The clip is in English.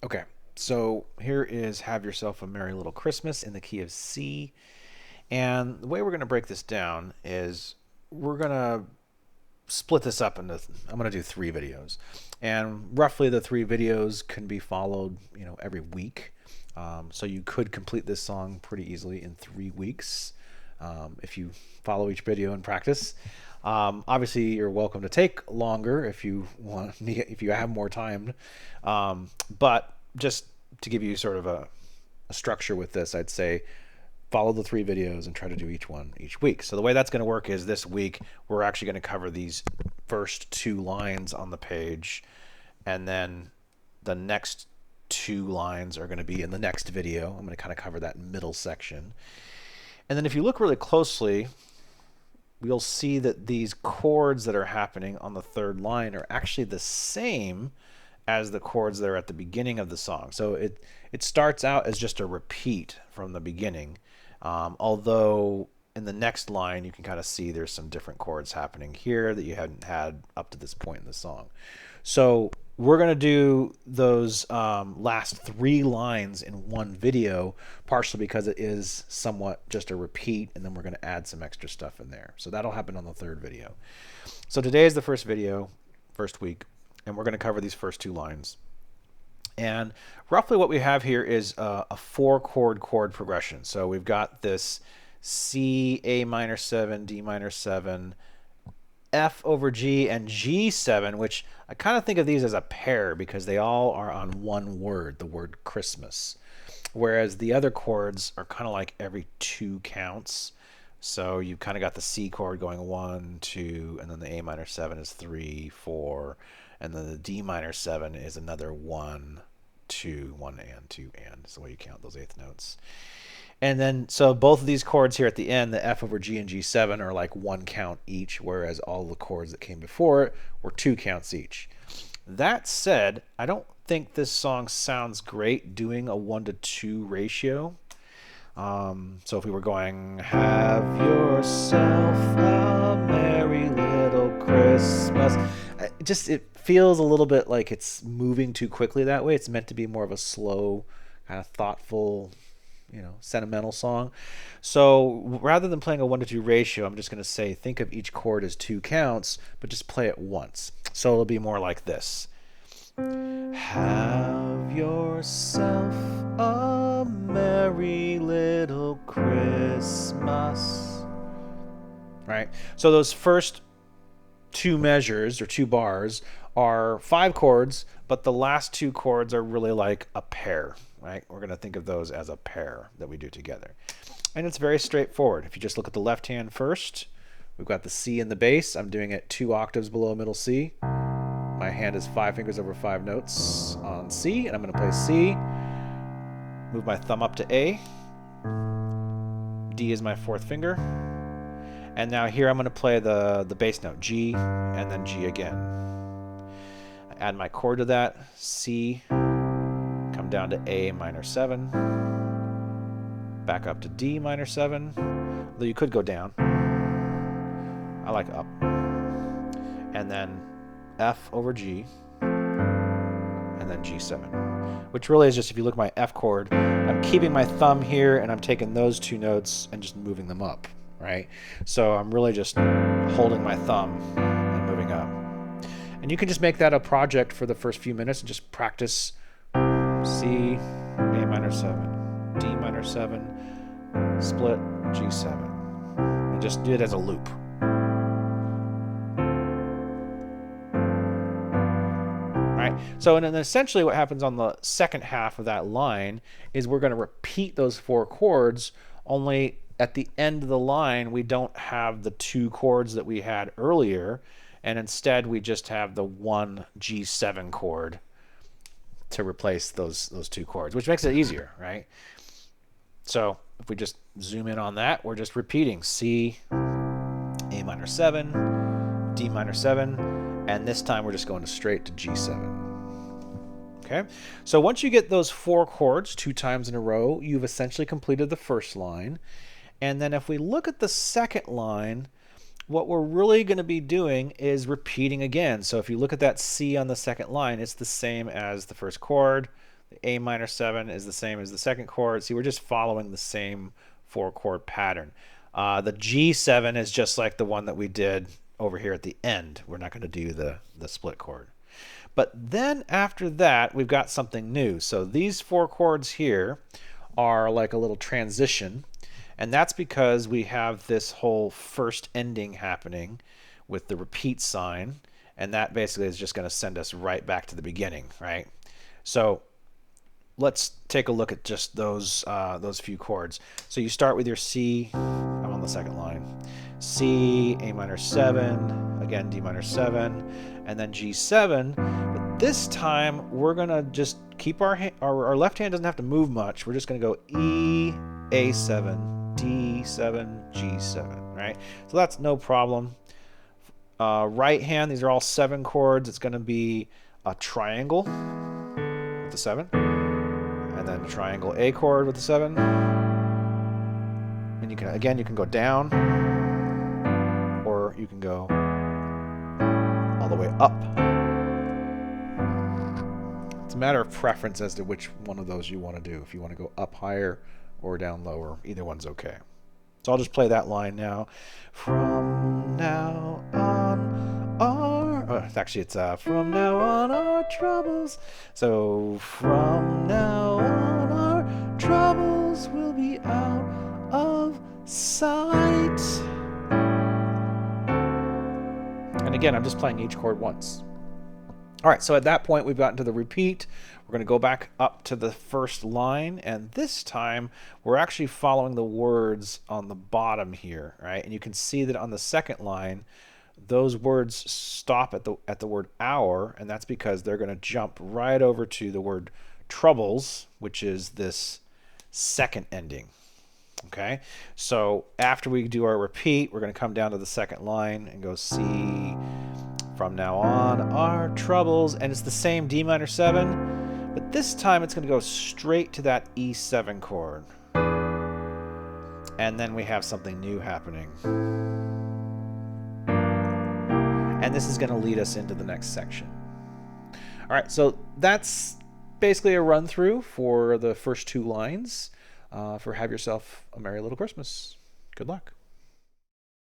Okay, so here is Have Yourself a Merry Little Christmas in the key of C. And the way we're going to break this down is we're going to split this up into, I'm going to do 3 videos. And roughly the 3 videos can be followed, every week. So you could complete this song pretty easily in 3 weeks if you follow each video and practice. Obviously, you're welcome to take longer if you want, if you have more time. But just to give you sort of a structure with this, I'd say follow the 3 videos and try to do each one each week. So the way that's going to work is this week we're actually going to cover these first 2 lines on the page, and then the next 2 lines are going to be in the next video. I'm going to kind of cover that middle section. And then if you look really closely, you'll see that these chords that are happening on the 3rd line are actually the same as the chords that are at the beginning of the song. So it starts out as just a repeat from the beginning, although in the next line you can kind of see there's some different chords happening here that you hadn't had up to this point in the song. So we're going to do those last 3 lines in one video, partially because it is somewhat just a repeat, and then we're going to add some extra stuff in there. So that'll happen on the 3rd video. So today is the first video, first week, and we're going to cover these first 2 lines. And roughly what we have here is a 4-chord chord progression. So we've got this C, A minor 7, D minor 7, F over G, and G7, which I kind of think of these as a pair because they all are on one word, the word Christmas. Whereas the other chords are kind of like every 2 counts. So you've kind of got the C chord going 1, 2, and then the A minor 7 is 3, 4, and then the D minor 7 is another 1, 2, 1 and 2 and. That's the way you count those 8th notes. And then, so both of these chords here at the end, the F over G and G7, are like 1 count each, whereas all the chords that came before it were 2 counts each. That said, I don't think this song sounds great doing a 1-to-2 ratio. So if we were going, have yourself a merry little Christmas, it feels a little bit like it's moving too quickly that way. It's meant to be more of a slow, kind of thoughtful, sentimental song. So rather than playing a 1-to-2 ratio, I'm just going to say think of each chord as 2 counts, but just play it once. So it'll be more like this. Have yourself a merry little Christmas. Right? So those first 2 measures or 2 bars are 5 chords, but the last 2 chords are really like a pair. Right? We're going to think of those as a pair that we do together. And it's very straightforward. If you just look at the left hand first, we've got the C in the bass. I'm doing it 2 octaves below middle C. My hand is 5 fingers over 5 notes on C, and I'm going to play C. Move my thumb up to A. D is my 4th finger. And now here I'm going to play the bass note, G, and then G again. I add my chord to that, C, come down to A minor 7, back up to D minor 7, though you could go down. I like up. And then F over G, and then G7, which really is just, if you look at my F chord, I'm keeping my thumb here and I'm taking those 2 notes and just moving them up, right? So I'm really just holding my thumb and moving up. And you can just make that a project for the first few minutes and just practice C, A minor 7, D minor 7, split, G7, and just do it as a loop. So, and then essentially what happens on the second half of that line is we're going to repeat those 4 chords, only at the end of the line we don't have the 2 chords that we had earlier, and instead we just have the 1 G7 chord to replace those 2 chords, which makes it easier, right? So if we just zoom in on that, we're just repeating C, A minor 7, D minor 7, and this time we're just going straight to G7. Okay, so once you get those 4 chords 2 times in a row, you've essentially completed the first line. And then if we look at the second line, what we're really going to be doing is repeating again. So if you look at that C on the second line, it's the same as the first chord, The A minor 7 is the same as the second chord. See, we're just following the same 4-chord pattern. The G7 is just like the one that we did over here at the end. We're not going to do the split chord. But then after that, we've got something new. So these 4 chords here are like a little transition. And that's because we have this whole first ending happening with the repeat sign. And that basically is just going to send us right back to the beginning, right? So let's take a look at just those few chords. So you start with your C. I'm on the second line. C, A minor 7, again D minor 7, and then G7. But this time we're gonna just keep our left hand doesn't have to move much. We're just gonna go E, A7, D7, G7, right? So that's no problem. Right hand, these are all 7 chords. It's gonna be a triangle with the 7. And then triangle A chord with the 7. And you can go down, or you can go all the way up. It's a matter of preference as to which one of those you want to do. If you want to go up higher or down lower, either one's okay. So I'll just play that line now. From now on, actually it's from now on our troubles. So from now on our troubles will be out of sight. And again, I'm just playing each chord once. All right, so at that point we've gotten to the repeat. We're going to go back up to the first line, and this time we're actually following the words on the bottom here, right? And you can see that on the second line, those words stop at the word hour, and that's because they're going to jump right over to the word troubles, which is this second ending. Okay, so after we do our repeat, we're going to come down to the second line and go C. From now on, our troubles, and it's the same D minor 7, but this time it's going to go straight to that E7 chord. And then we have something new happening. And this is going to lead us into the next section. All right, so that's basically a run through for the first 2 lines for Have Yourself a Merry Little Christmas. Good luck.